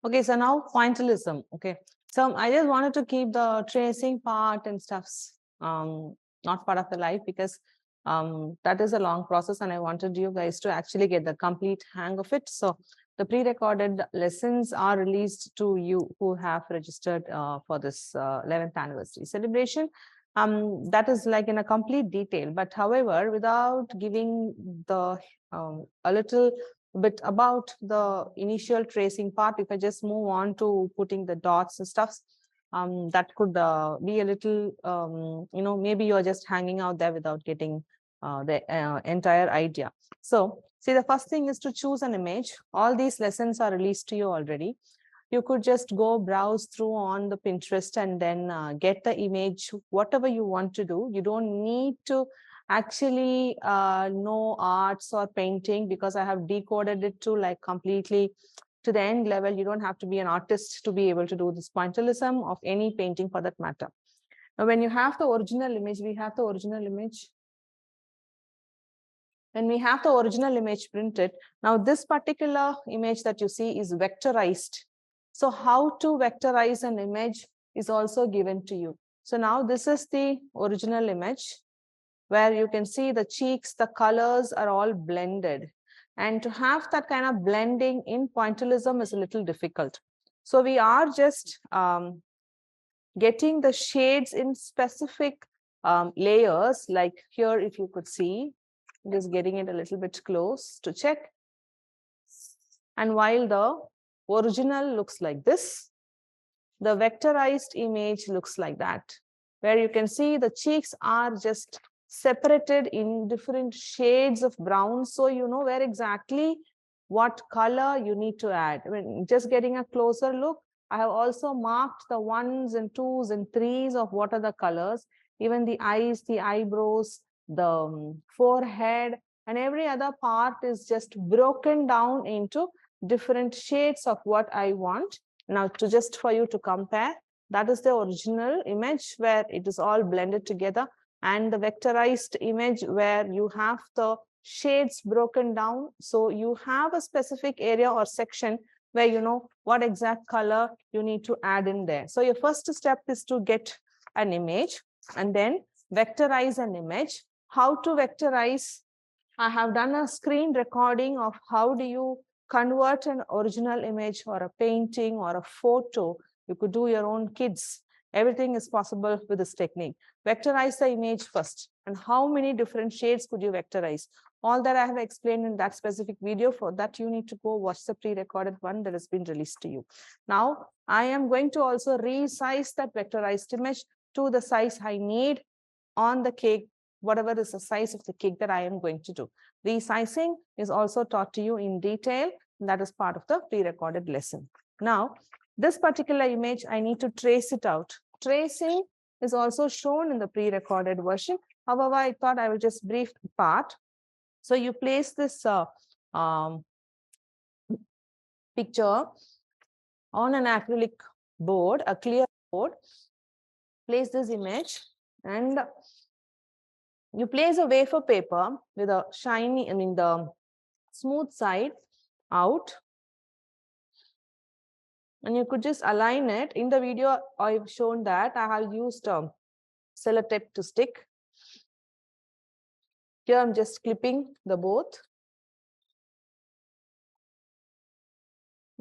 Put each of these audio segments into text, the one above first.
Okay, so now pointillism. Okay, so I just wanted to keep the tracing part and stuffs not part of the life, because that is a long process and I wanted you guys to actually get the complete hang of it. So the pre-recorded lessons are released to you who have registered for this 11th anniversary celebration. That is like in a complete detail, but however, without giving the a little bit about the initial tracing part, if I just move on to putting the dots and stuff, that could be a little, maybe you're just hanging out there without getting the entire idea. So see, the first thing is to choose an image. All these lessons are released to you already. You could just go browse through on the Pinterest and then get the image, whatever you want to do. You don't need to actually know arts or painting, because I have decoded it to like completely to the end level. You don't have to be an artist to be able to do this pointillism of any painting for that matter. Now, when you have the original image, we have the original image. When we have the original image printed, now this particular image that you see is vectorized. So how to vectorize an image is also given to you. So now this is the original image where you can see the cheeks, the colors are all blended. And to have that kind of blending in pointillism is a little difficult. So we are just getting the shades in specific layers, like here, if you could see, just getting it a little bit close to check. And while the original looks like this, the vectorized image looks like that, where you can see the cheeks are just separated in different shades of brown. So you know where exactly what color you need to add. I mean, just getting a closer look, I have also marked the 1s and 2s and 3s of what are the colors, even the eyes, the eyebrows, the forehead, and every other part is just broken down into different shades of what I want. Now, just for you to compare, that is the original image where it is all blended together, and the vectorized image where you have the shades broken down. So you have a specific area or section where you know what exact color you need to add in there. So your first step is to get an image and then vectorize an image. How to vectorize? I have done a screen recording of how do you convert an original image or a painting or a photo. You could do your own kids. Everything is possible with this technique. Vectorize the image first. And how many different shades could you vectorize? All that I have explained in that specific video. For that, you need to go watch the pre-recorded one that has been released to you. Now, I am going to also resize that vectorized image to the size I need on the cake, whatever is the size of the cake that I am going to do. Resizing is also taught to you in detail. And that is part of the pre-recorded lesson. Now, this particular image, I need to trace it out. Tracing is also shown in the pre-recorded version. However, I thought I will just brief the part. So you place this picture on an acrylic board, a clear board. Place this image and you place a wafer paper with a shiny, the smooth side out. And you could just align it. In the video, I've shown that I have used sellotape to stick. Here, I'm just clipping the both.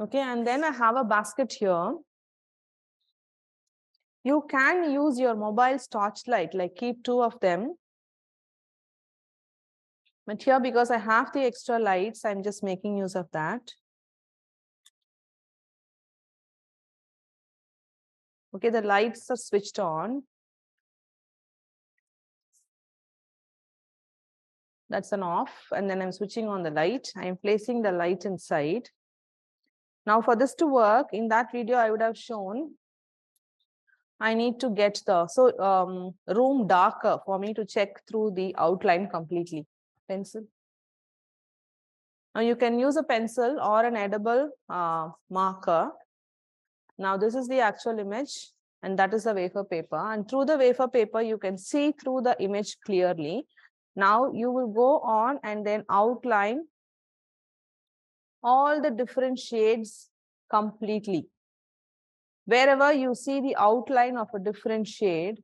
Okay, and then I have a basket here. You can use your mobile torchlight, like keep 2 of them. But here, because I have the extra lights, I'm just making use of that. Okay, the lights are switched on. That's an off. And then I'm switching on the light. I'm placing the light inside. Now, for this to work, in that video, I would have shown I need to get the room darker for me to check through the outline completely. Pencil. Now, you can use a pencil or an edible marker. Now, this is the actual image, and that is the wafer paper. And through the wafer paper, you can see through the image clearly. Now, you will go on and then outline all the different shades completely. Wherever you see the outline of a different shade,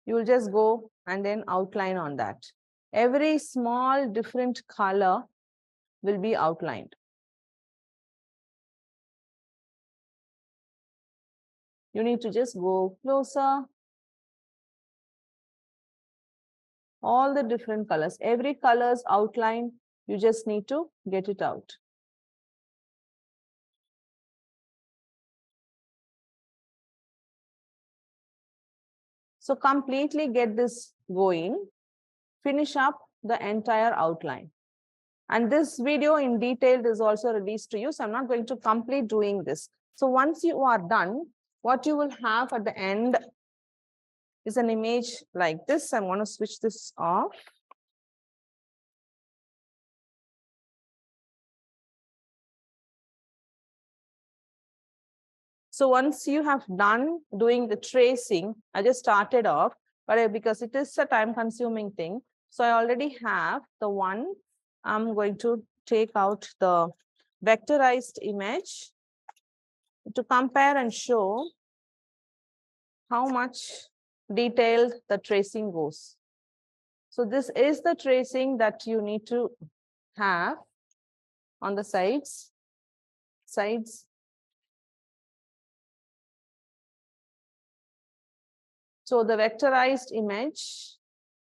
you will just go and then outline on that. Every small different color will be outlined. You need to just go closer. All the different colors, every color's outline, you just need to get it out. So completely get this going, finish up the entire outline. And this video in detail is also released to you. So I'm not going to complete doing this. So once you are done, what you will have at the end is an image like this. I'm going to switch this off. So once you have done doing the tracing, I just started off, but because it is a time consuming thing, so I already have the one. I'm going to take out the vectorized image to compare and show how much detailed the tracing goes. So this is the tracing that you need to have on the sides. So the vectorized image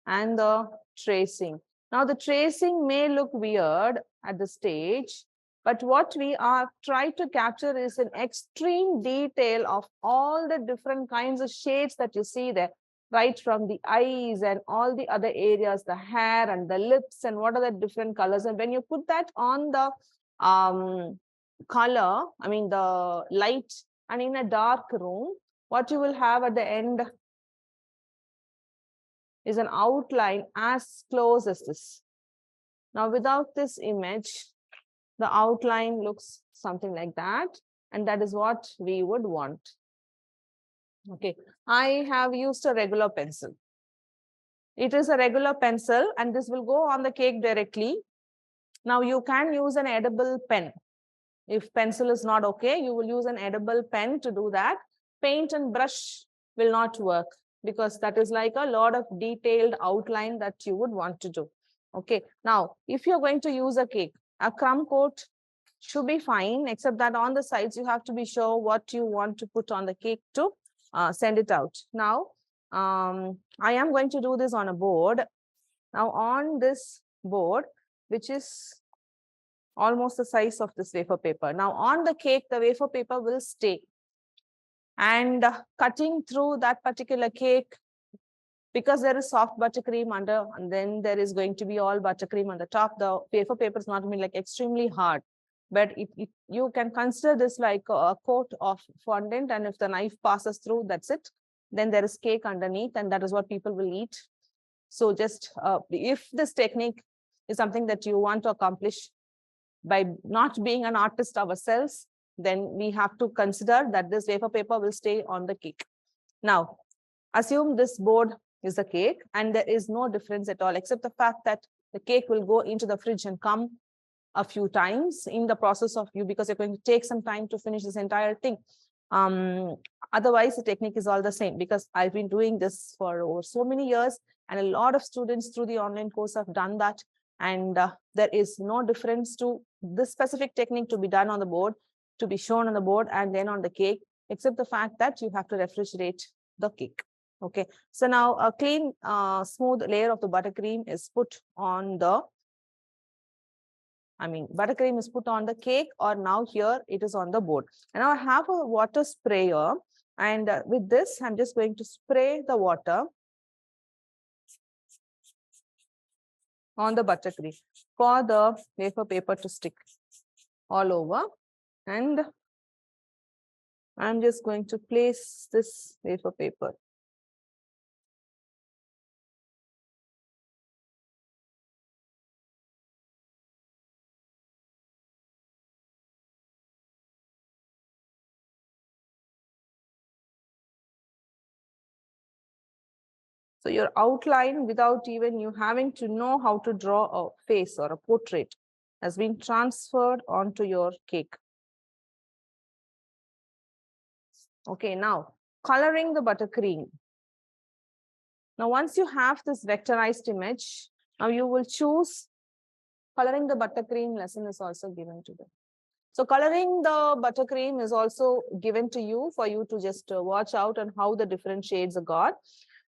and the tracing. Now the tracing may look weird at the stage, but what we are trying to capture is an extreme detail of all the different kinds of shades that you see there, right from the eyes and all the other areas, the hair and the lips and what are the different colors. And when you put that on the color, I mean the light, and in a dark room, what you will have at the end is an outline as close as this. Now, without this image, the outline looks something like that, and that is what we would want. Okay, I have used a regular pencil. It is a regular pencil, and this will go on the cake directly. Now, you can use an edible pen. If pencil is not okay, you will use an edible pen to do that. Paint and brush will not work, because that is like a lot of detailed outline that you would want to do. Okay, now if you're going to use a cake, a crumb coat should be fine, except that on the sides you have to be sure what you want to put on the cake to send it out. Now I am going to do this on a board. Now on this board, which is almost the size of this wafer paper, now on the cake the wafer paper will stay. And cutting through that particular cake, because there is soft buttercream under, and then there is going to be all buttercream on the top, the wafer paper is not going to be like extremely hard, but you can consider this like a coat of fondant, and if the knife passes through, that's it. Then there is cake underneath, and that is what people will eat. So just if this technique is something that you want to accomplish by not being an artist ourselves, then we have to consider that this wafer paper will stay on the cake. Now, assume this board is a cake and there is no difference at all, except the fact that the cake will go into the fridge and come a few times in the process of you, because you're going to take some time to finish this entire thing. Otherwise, the technique is all the same, because I've been doing this for over so many years, and a lot of students through the online course have done that. And there is no difference to this specific technique to be done on the board, to be shown on the board and then on the cake, except the fact that you have to refrigerate the cake. Okay, so now a clean, smooth layer of the buttercream is put on the, buttercream is put on the cake, or now here it is on the board. And now I have a water sprayer, and with this, I'm just going to spray the water on the buttercream for the wafer paper to stick all over. And I'm just going to place this wafer paper. So your outline, without even you having to know how to draw a face or a portrait, has been transferred onto your cake. Okay, now coloring the buttercream. Now, once you have this vectorized image, now you will choose coloring the buttercream lesson is also given to them. So coloring the buttercream is also given to you for you to just watch out on how the different shades are got.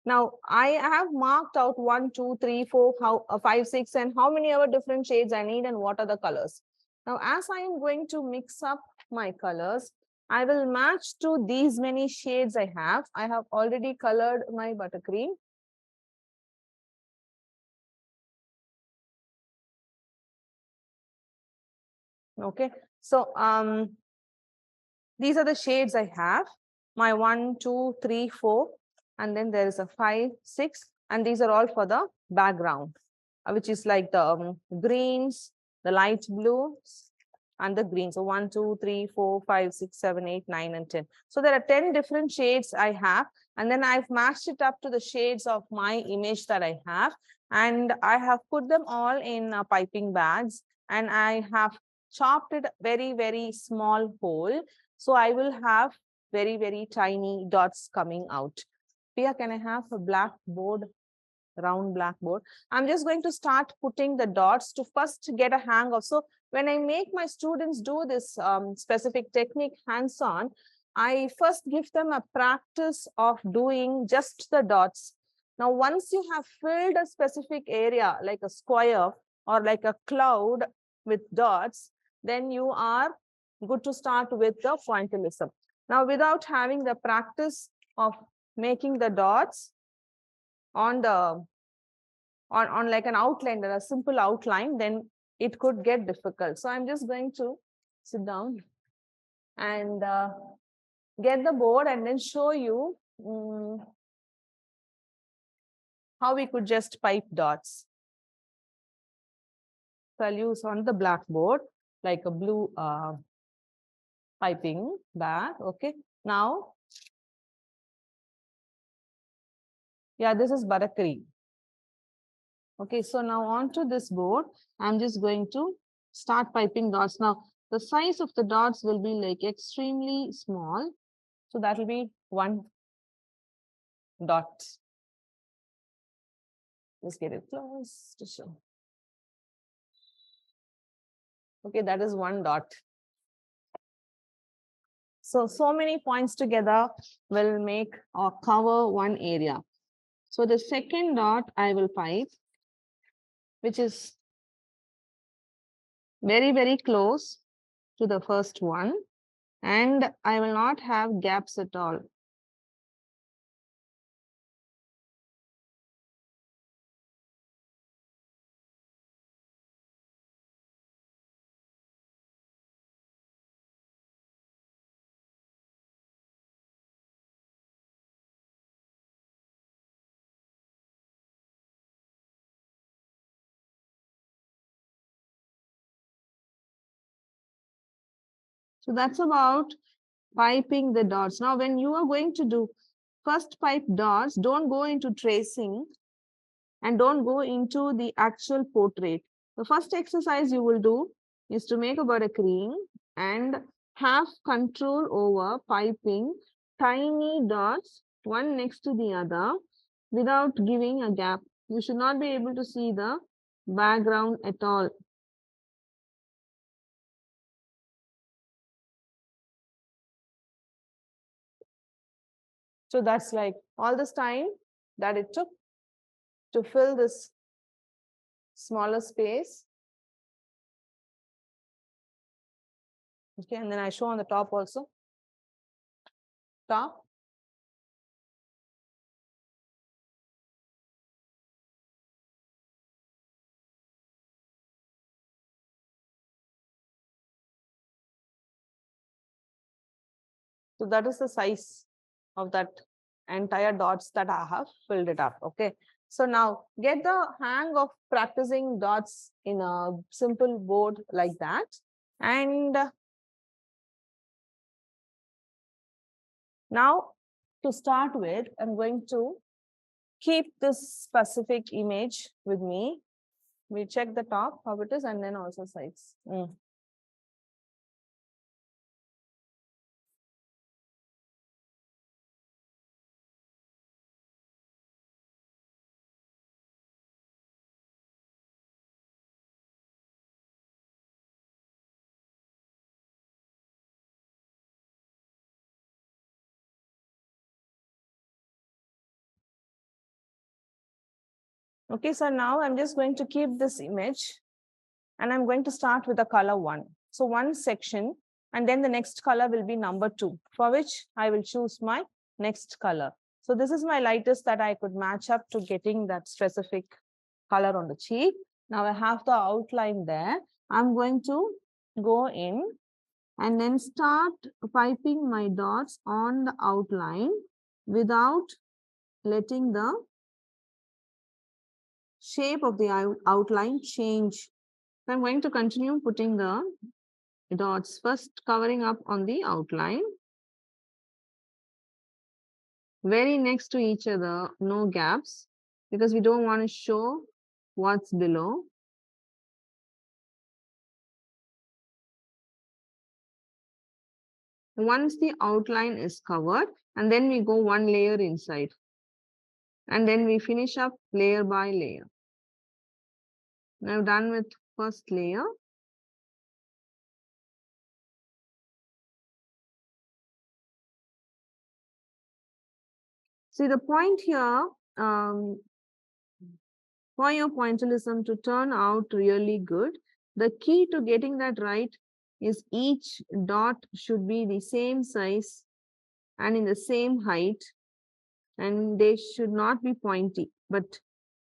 Now, I have marked out 1, 2, 3, 4, 5, 6, and how many other different shades I need and what are the colors. Now, as I am going to mix up my colors, I will match to these many shades I have. I have already colored my buttercream. Okay, so these are the shades I have. My 1, 2, 3, 4, and then there is a 5, 6, and these are all for the background, which is like the greens, the light blues, and the green. So 1, 2, 3, 4, 5, 6, 7, 8, 9, and 10. So there are 10 different shades I have, and then I've matched it up to the shades of my image that I have, and I have put them all in piping bags, and I have chopped it very, very small hole. So I will have very, very tiny dots coming out. Pia, can I have a blackboard? Round blackboard. I'm just going to start putting the dots to first get a hang of. So when I make my students do this specific technique hands-on, I first give them a practice of doing just the dots. Now, once you have filled a specific area like a square or like a cloud with dots, then you are good to start with the pointillism. Now, without having the practice of making the dots on the on like an outline, a simple outline, then it could get difficult. So I'm just going to sit down and get the board and then show you how we could just pipe dots. So I'll use on the blackboard like a blue piping bag. Okay, now, yeah, this is buttercream. Okay, so now onto this board, I'm just going to start piping dots. Now, the size of the dots will be like extremely small. So that will be 1 dot. Let's get it close to show. Okay, that is 1 dot. So many points together will make or cover one area. So the second dot I will pipe, which is very, very close to the first one. And I will not have gaps at all. So that's about piping the dots. Now, when you are going to do first pipe dots, don't go into tracing and don't go into the actual portrait. The first exercise you will do is to make a buttercream and have control over piping tiny dots one next to the other without giving a gap. You should not be able to see the background at all. So that's like all this time that it took to fill this smaller space. Okay, and then I show on the top also. Top. So that is the size of that entire dots that I have filled it up. Okay. So now get the hang of practicing dots in a simple board like that. And now to start with, I'm going to keep this specific image with me. We check the top, how it is, and then also sides. Okay, so now I'm just going to keep this image and I'm going to start with the color 1. So one section and then the next color will be number 2, for which I will choose my next color. So this is my lightest that I could match up to getting that specific color on the cheek. Now I have the outline there. I'm going to go in and then start piping my dots on the outline without letting the shape of the outline change. So I'm going to continue putting the dots, first covering up on the outline, very next to each other, no gaps, because we don't want to show what's below. Once the outline is covered, and then we go one layer inside, and then we finish up layer by layer. Now done with first layer. See, the point here, for your pointillism to turn out really good, the key to getting that right is each dot should be the same size and in the same height, and they should not be pointy. But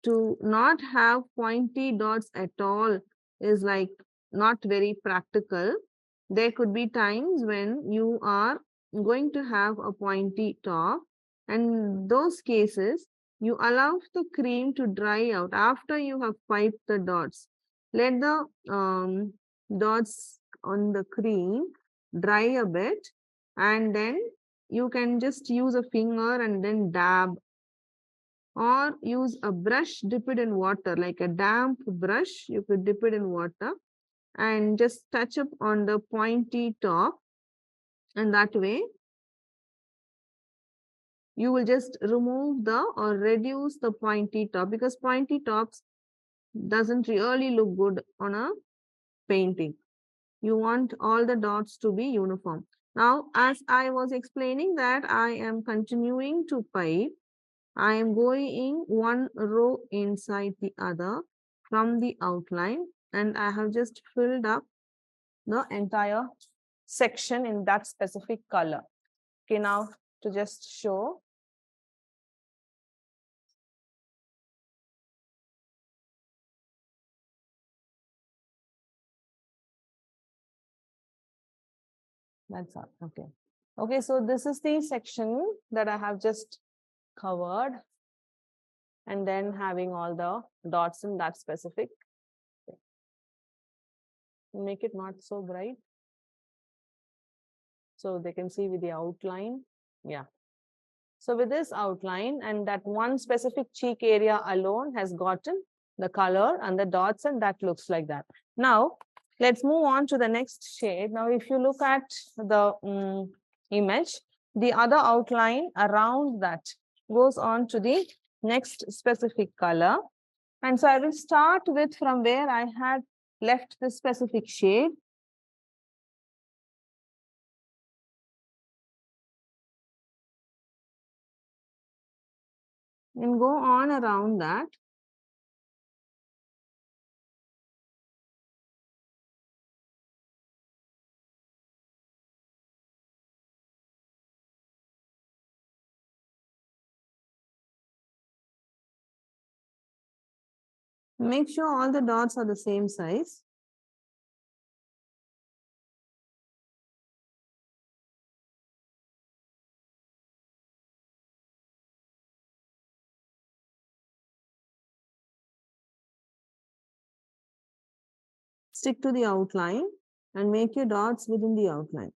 to not have pointy dots at all is like not very practical. There could be times when you are going to have a pointy top, and those cases you allow the cream to dry out after you have piped the dots. Let the dots on the cream dry a bit, and then you can just use a finger and then dab, or use a brush, dip it in water, like a damp brush. You could dip it in water and just touch up on the pointy top, and that way you will just remove the or reduce the pointy top, because pointy tops doesn't really look good on a painting. You want all the dots to be uniform. Now, as I was explaining that I am continuing to pipe, I am going one row inside the other from the outline, and I have just filled up the entire section in that specific color. Okay, now to just show. That's all. Okay. Okay, so this is the section that I have just covered, and then having all the dots in that specific. Make it not so bright, so they can see with the outline. Yeah. So with this outline and that one specific cheek area alone has gotten the color and the dots, and that looks like that. Now, let's move on to the next shade. Now, if you look at the image, the other outline around that goes on to the next specific color. And so I will start with from where I had left the specific shade. And go on around that. Make sure all the dots are the same size. Stick to the outline and make your dots within the outline.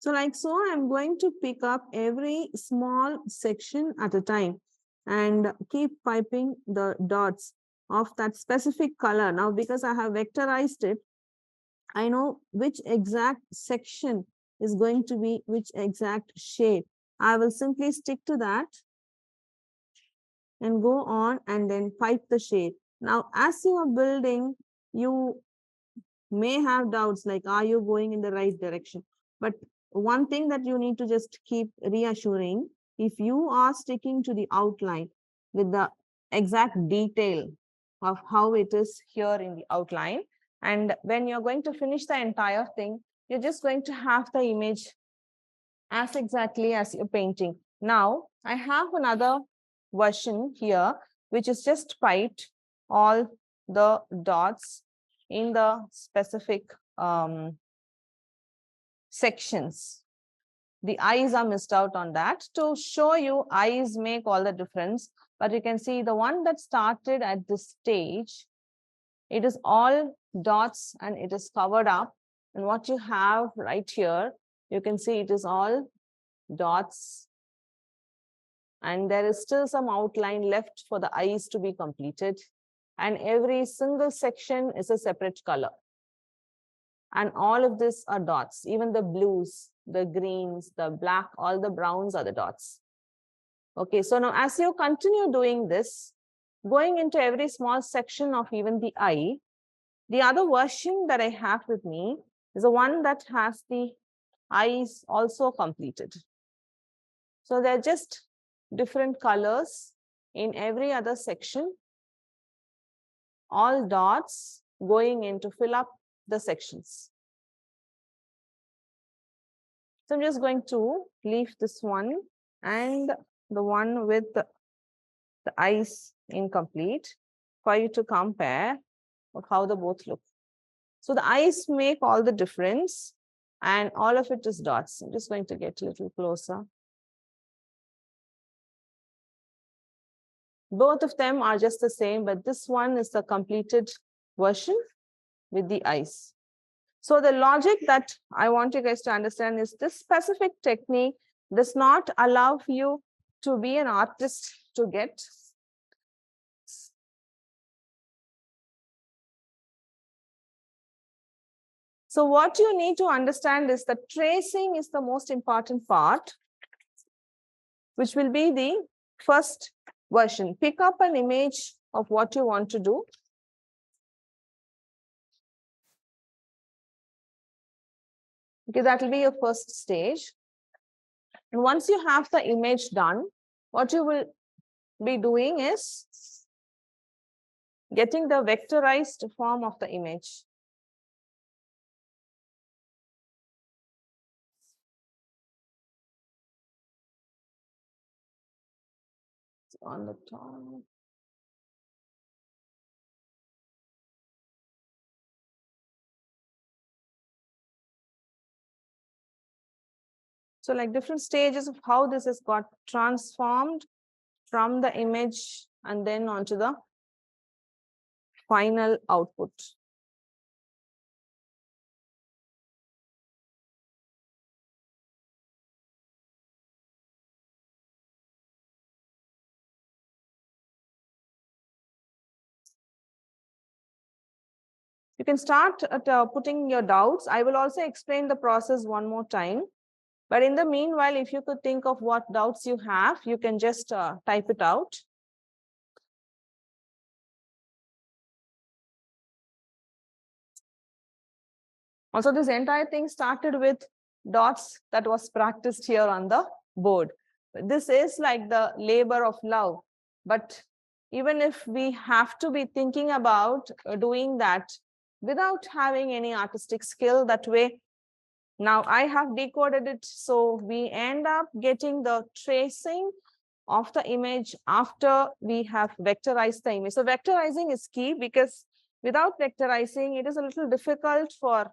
So like so, I'm going to pick up every small section at a time and keep piping the dots of that specific color. Now, because I have vectorized it, I know which exact section is going to be which exact shade. I will simply stick to that and go on and then pipe the shade. Now, as you are building, you may have doubts like, are you going in the right direction? But one thing that you need to just keep reassuring, if you are sticking to the outline with the exact detail of how it is here in the outline, and when you're going to finish the entire thing, you're just going to have the image as exactly as you're painting. Now, I have another version here, which is just piped all the dots in the specific sections. The eyes are missed out on that. To show you, eyes make all the difference. But you can see the one that started at this stage, it is all dots and it is covered up. And what you have right here, you can see it is all dots. And there is still some outline left for the eyes to be completed. And every single section is a separate color. And all of this are dots, even the blues, the greens, the black, all the browns are the dots. Okay, so now as you continue doing this, going into every small section of even the eye, the other version that I have with me is the one that has the eyes also completed. So they're just different colors in every other section, all dots going in to fill up the sections. So I'm just going to leave this one and the one with the eyes incomplete for you to compare of how the both look. So the eyes make all the difference and all of it is dots. I'm just going to get a little closer. Both of them are just the same, but this one is the completed version with the eyes. So the logic that I want you guys to understand is this specific technique does not allow you to be an artist to get. So what you need to understand is that tracing is the most important part, which will be the first version. Pick up an image of what you want to do. Okay, that will be your first stage. And once you have the image done, what you will be doing is getting the vectorized form of the image. It's on the top. So like different stages of how this has got transformed from the image and then onto the final output. You can start at putting your doubts. I will also explain the process one more time. But in the meanwhile, if you could think of what doubts you have, you can just type it out. Also, this entire thing started with dots that was practiced here on the board. This is like the labor of love. But even if we have to be thinking about doing that without having any artistic skill, that way, now I have decoded it. So we end up getting the tracing of the image after we have vectorized the image. So vectorizing is key because without vectorizing, it is a little difficult for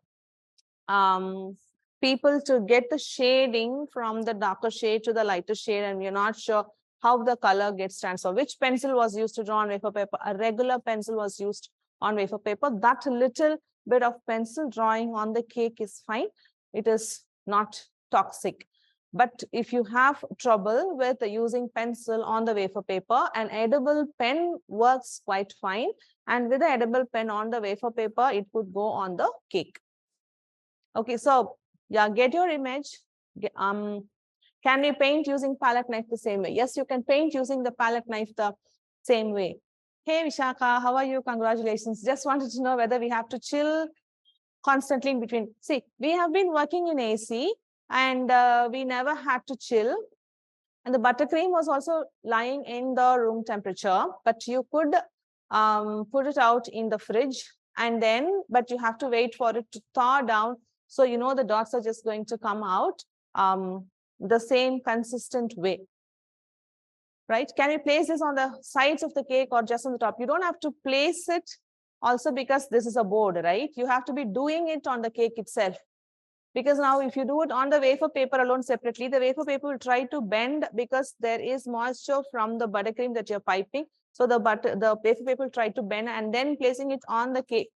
people to get the shading from the darker shade to the lighter shade, and we're not sure how the color gets transferred. Which pencil was used to draw on wafer paper? A regular pencil was used on wafer paper. That little bit of pencil drawing on the cake is fine. It is not toxic. But if you have trouble with using pencil on the wafer paper, an edible pen works quite fine. And with the edible pen on the wafer paper, it could go on the cake. Okay, so yeah, get your image. Can we paint using palette knife the same way? Yes, you can paint using the palette knife the same way. Hey Vishaka, how are you? Congratulations. Just wanted to know whether we have to chill constantly in between. See, we have been working in AC and we never had to chill. And the buttercream was also lying in the room temperature, but you could put it out in the fridge and then, but you have to wait for it to thaw down. So, you know, the dots are just going to come out the same consistent way. Right? Can you place this on the sides of the cake or just on the top? You don't have to place it also because this is a board, right? You have to be doing it on the cake itself. Because now if you do it on the wafer paper alone separately, the wafer paper will try to bend because there is moisture from the buttercream that you're piping. So the wafer paper will try to bend and then placing it on the cake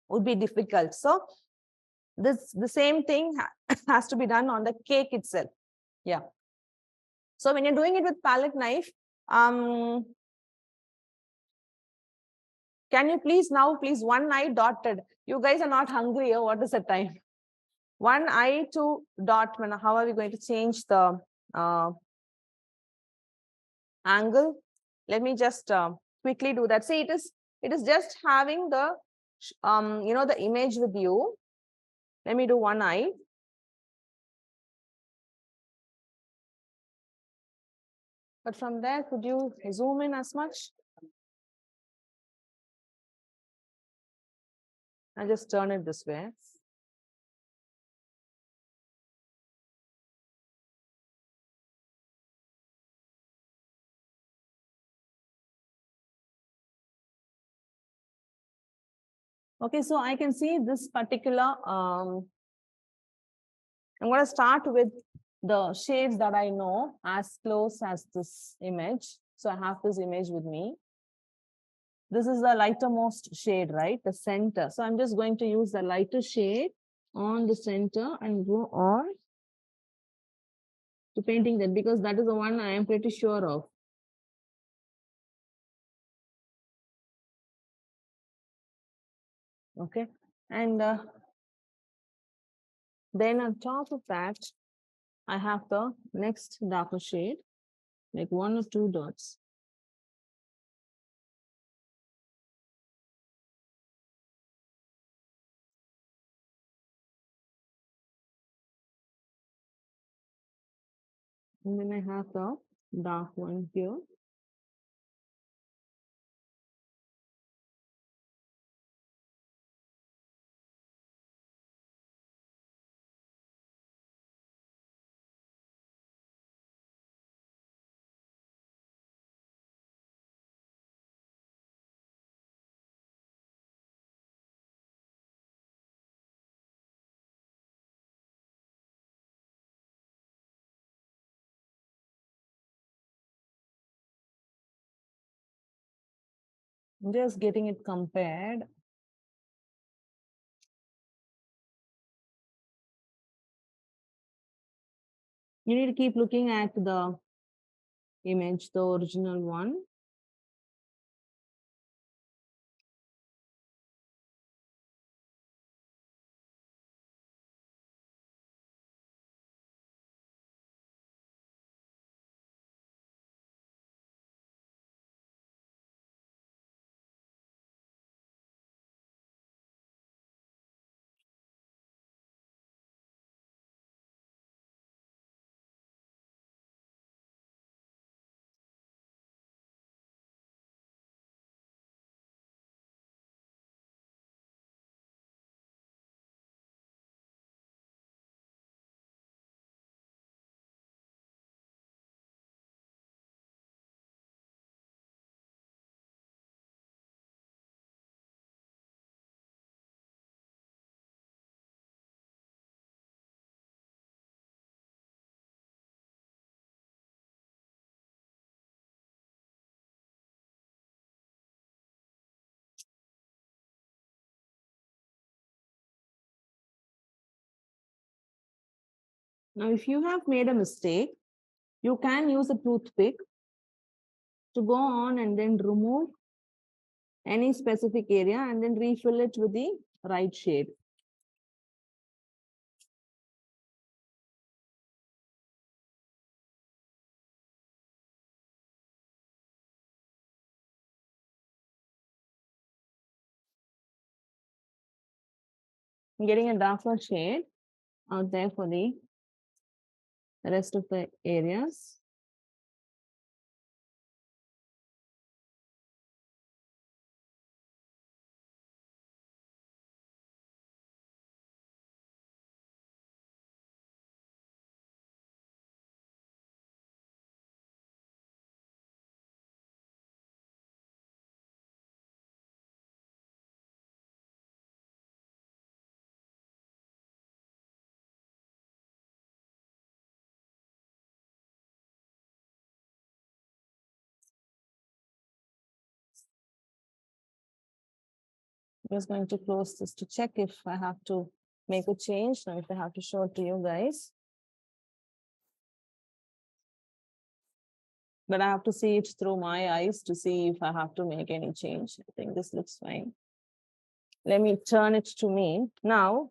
would be difficult. So the same thing has to be done on the cake itself. Yeah. So when you're doing it with palette knife, can you please one eye dotted? You guys are not hungry or what is the time? One eye to dot. How are we going to change the angle? Let me just quickly do that. See, it is just having the the image with you. Let me do one eye. But from there, could you zoom in as much? I just turn it this way. Okay, so I can see this particular, I'm going to start with the shades that I know as close as this image. So I have this image with me. This is the lightermost shade, right? The center. So I'm just going to use the lighter shade on the center and go on to painting that because that is the one I am pretty sure of. Okay. And then on top of that, I have the next darker shade, like 1 or 2 dots. And then I have the dark one here. I'm just getting it compared. You need to keep looking at the image, the original one. Now, if you have made a mistake, you can use a toothpick to go on and then remove any specific area and then refill it with the right shade. I'm getting a darker shade out there for the rest of the areas. I'm just going to close this to check if I have to make a change. Now, if I have to show it to you guys. But I have to see it through my eyes to see if I have to make any change. I think this looks fine. Let me turn it to me. Now,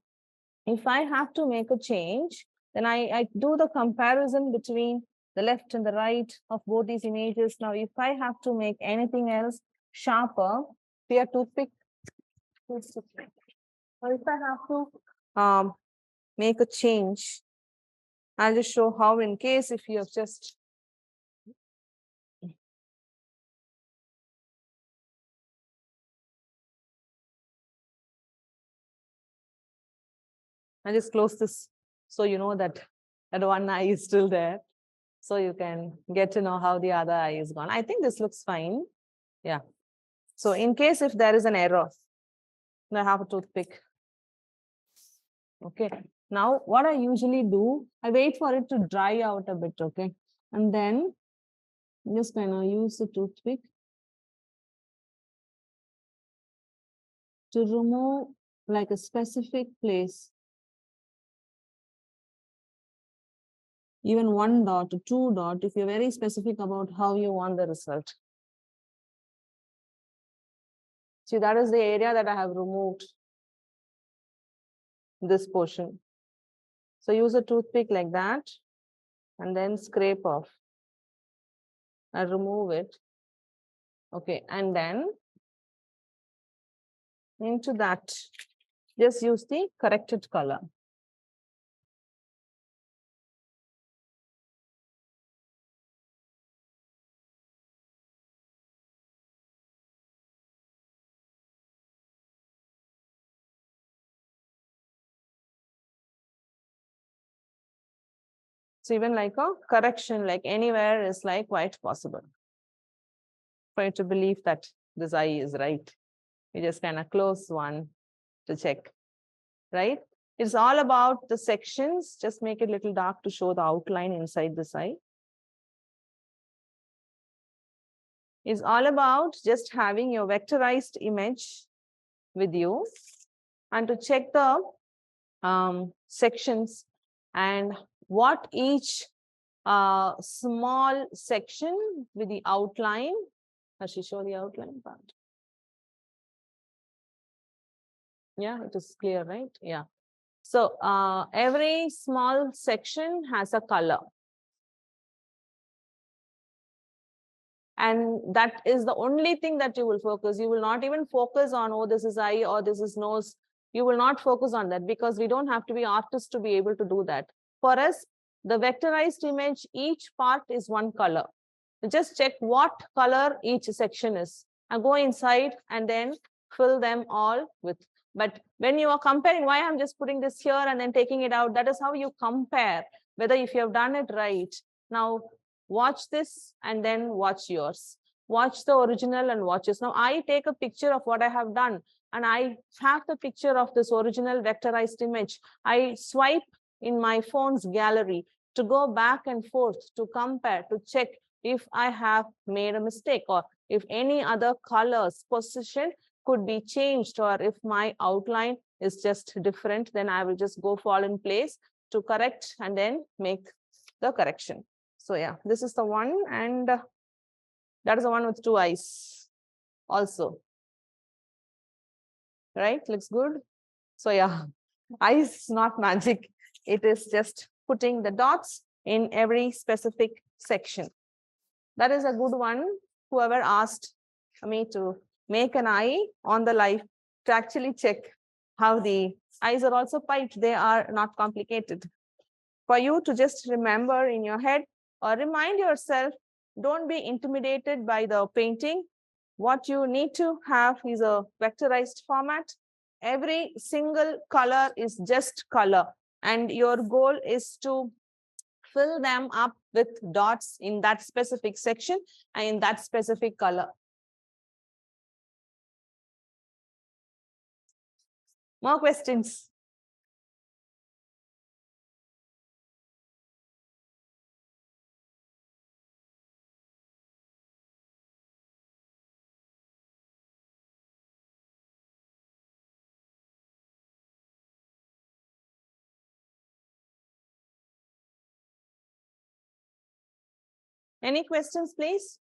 if I have to make a change, then I do the comparison between the left and the right of both these images. Now, if I have to make anything else sharper, be a toothpick. Or if I have to make a change, I'll just show how in case if you have just I just close this so you know that one eye is still there. So you can get to know how the other eye is gone. I think this looks fine. Yeah. So in case if there is an error, I have a toothpick. Okay. Now what I usually do, I wait for it to dry out a bit. Okay. And then just kind of use the toothpick to remove like a specific place. Even 1 dot, 2 dot, if you're very specific about how you want the result. See, that is the area that I have removed this portion. So use a toothpick like that and then scrape off and remove it. Okay, and then into that, just use the corrected color. So even like a correction, like anywhere is like quite possible for you to believe that this eye is right. You just kind of close one to check, right? It's all about the sections. Just make it a little dark to show the outline inside this eye. It's all about just having your vectorized image with you and to check the sections and what each small section with the outline. Does she show the outline part? Yeah, it is clear, right? Yeah. So every small section has a color. And that is the only thing that you will focus. You will not even focus on, oh, this is eye or this is nose. You will not focus on that because we don't have to be artists to be able to do that. For us, the vectorized image, each part is one color. Just check what color each section is and go inside and then fill them all with. But when you are comparing, why I'm just putting this here and then taking it out, that is how you compare whether if you have done it right. Now, watch this and then watch yours. Watch the original and watch this. Now, I take a picture of what I have done and I have the picture of this original vectorized image. I swipe in my phone's gallery to go back and forth, to compare, to check if I have made a mistake or if any other color's position could be changed, or if my outline is just different, then I will just go fall in place to correct and then make the correction. So yeah, this is the one, and that is the one with 2 eyes also. Right? Looks good. So yeah, eyes is not magic. It is just putting the dots in every specific section. That is a good one. Whoever asked me to make an eye on the life to actually check how the eyes are also piped. They are not complicated. For you to just remember in your head or remind yourself, don't be intimidated by the painting. What you need to have is a vectorized format. Every single color is just color, and your goal is to fill them up with dots in that specific section and in that specific color. More questions? Any questions, please?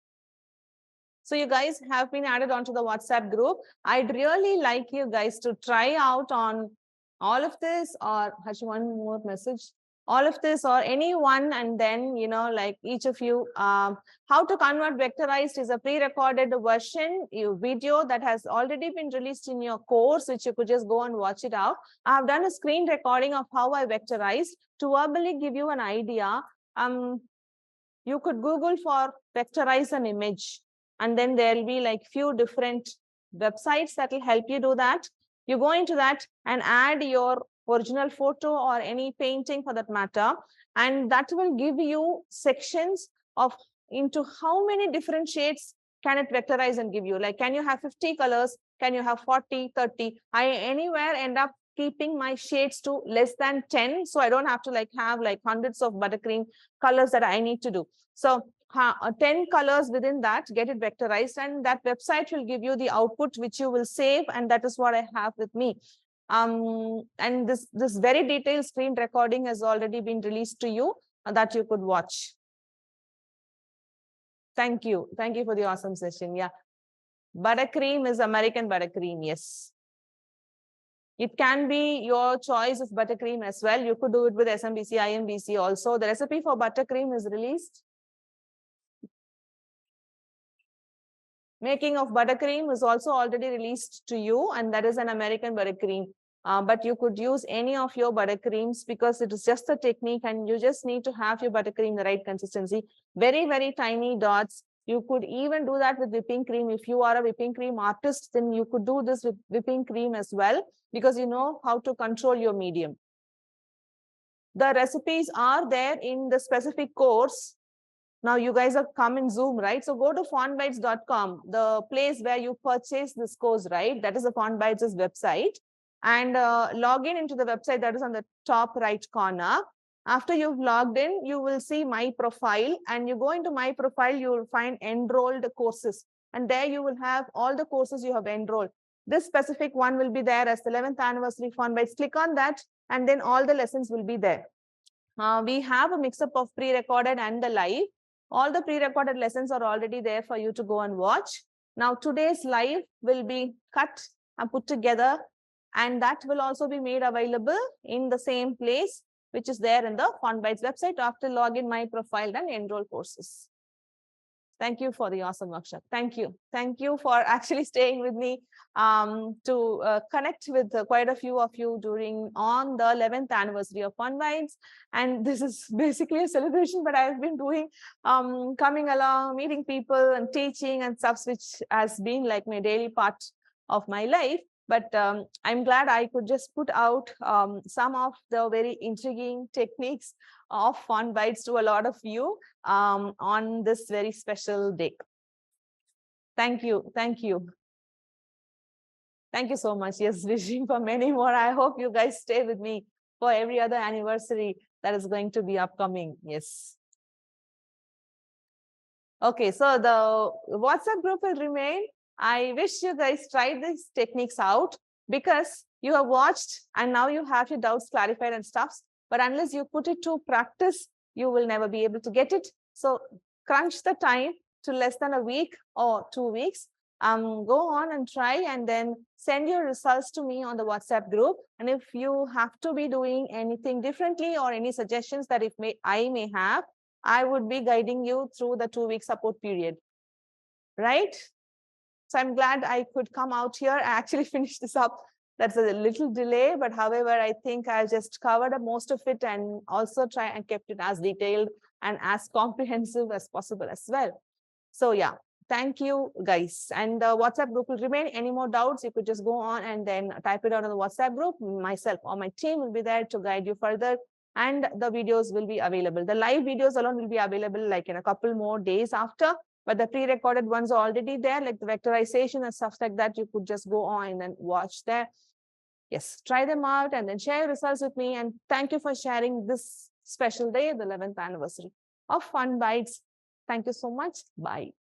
So you guys have been added onto the WhatsApp group. I'd really like you guys to try out on all of this, or has one more message? All of this or any one, and then, you know, like each of you, how to convert vectorized is a pre-recorded version video that has already been released in your course, which you could just go and watch it out. I've done a screen recording of how I vectorized to verbally give you an idea. You could Google for vectorize an image, and then there'll be like few different websites that will help you do that. You go into that and add your original photo or any painting for that matter, and that will give you sections of into how many different shades can it vectorize and give you. Like, can you have 50 colors? Can you have 40, 30? I anywhere end up keeping my shades to less than 10, so I don't have to like have like hundreds of buttercream colors that I need to do. So 10 colors within that, get it vectorized, and that website will give you the output which you will save, and that is what I have with me. And this very detailed screen recording has already been released to you that you could watch. Thank you for the awesome session. Yeah, buttercream is American buttercream. Yes, it can be your choice of buttercream as well. You could do it with SMBC, IMBC also. The recipe for buttercream is released. Making of buttercream is also already released to you, and that is an American buttercream. But you could use any of your buttercreams because it is just a technique, and you just need to have your buttercream the right consistency. Very, very tiny dots. You could even do that with whipping cream. If you are a whipping cream artist, then you could do this with whipping cream as well, because you know how to control your medium. The recipes are there in the specific course. Now you guys have come in Zoom, right? So go to fontbytes.com, the place where you purchase this course, right? That is the Fontbytes' website. And log in into the website that is on the top right corner. After you've logged in, you will see my profile, and you go into my profile, you will find enrolled courses. And there you will have all the courses you have enrolled. This specific one will be there as the 11th anniversary Fontbytes. Click on that, and then all the lessons will be there. We have a mix-up of pre-recorded and the live. All the pre-recorded lessons are already there for you to go and watch. Now, today's live will be cut and put together, and that will also be made available in the same place, which is there in the Fontbytes website after login my profile and enroll courses. Thank you for the awesome workshop. Thank you. Thank you for actually staying with me to connect with quite a few of you on the 11th anniversary of Fontbytes. And this is basically a celebration, but I've been doing coming along, meeting people and teaching and stuff, which has been like my daily part of my life. But I'm glad I could just put out some of the very intriguing techniques of Fontbytes to a lot of you on this very special day. Thank you. Thank you. Thank you so much. Yes, wishing for many more. I hope you guys stay with me for every other anniversary that is going to be upcoming. Yes. Okay, so the WhatsApp group will remain. I wish you guys try these techniques out, because you have watched and now you have your doubts clarified and stuff. But unless you put it to practice, you will never be able to get it. So crunch the time to less than a week or 2 weeks. Go on and try, and then send your results to me on the WhatsApp group. And if you have to be doing anything differently or any suggestions that I may have, I would be guiding you through the 2-week support period, right? So I'm glad I could come out here and actually finish this up That's a little delay, but however, I think I just covered up most of it and also try and kept it as detailed and as comprehensive as possible as well. So yeah, thank you guys. And the WhatsApp group will remain. Any more doubts, you could just go on and then type it out on the WhatsApp group. Myself or my team will be there to guide you further. And the videos will be available. The live videos alone will be available like in a couple more days after, but the pre-recorded ones are already there, like the vectorization and stuff like that. You could just go on and watch there. Yes, try them out and then share your results with me. And thank you for sharing this special day, the 11th anniversary of Fun Bites. Thank you so much. Bye.